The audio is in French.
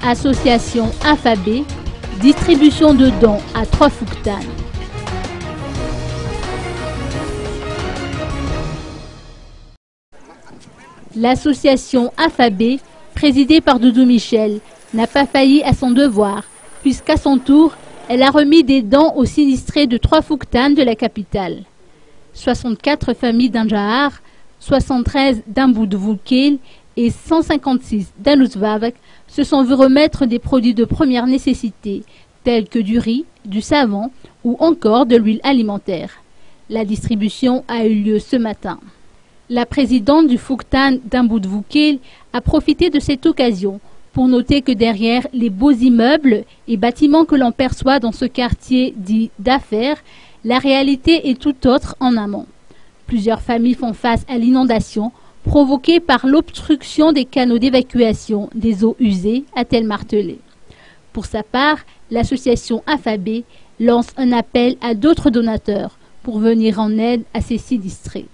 Association Alphabet, distribution de dons à Trois-Fouktan. L'association Alphabet, présidée par Doudou Michel, n'a pas failli à son devoir, puisqu'à son tour, elle a remis des dons aux sinistrés de Trois-Fouktan de la capitale. 64 familles d'Anjahar, 73 d'Amboudvoukel et 156 d'Anousvavak se sont vus remettre des produits de première nécessité, tels que du riz, du savon ou encore de l'huile alimentaire. La distribution a eu lieu ce matin. La présidente du Fouktan d'Amboudvoukel a profité de cette occasion pour noter que derrière les beaux immeubles et bâtiments que l'on perçoit dans ce quartier dit d'affaires, la réalité est tout autre en amont. Plusieurs familles font face à l'inondation provoquée par l'obstruction des canaux d'évacuation des eaux usées, a-t-elle martelé. Pour sa part, l'association Alphabet lance un appel à d'autres donateurs pour venir en aide à ces sinistrés.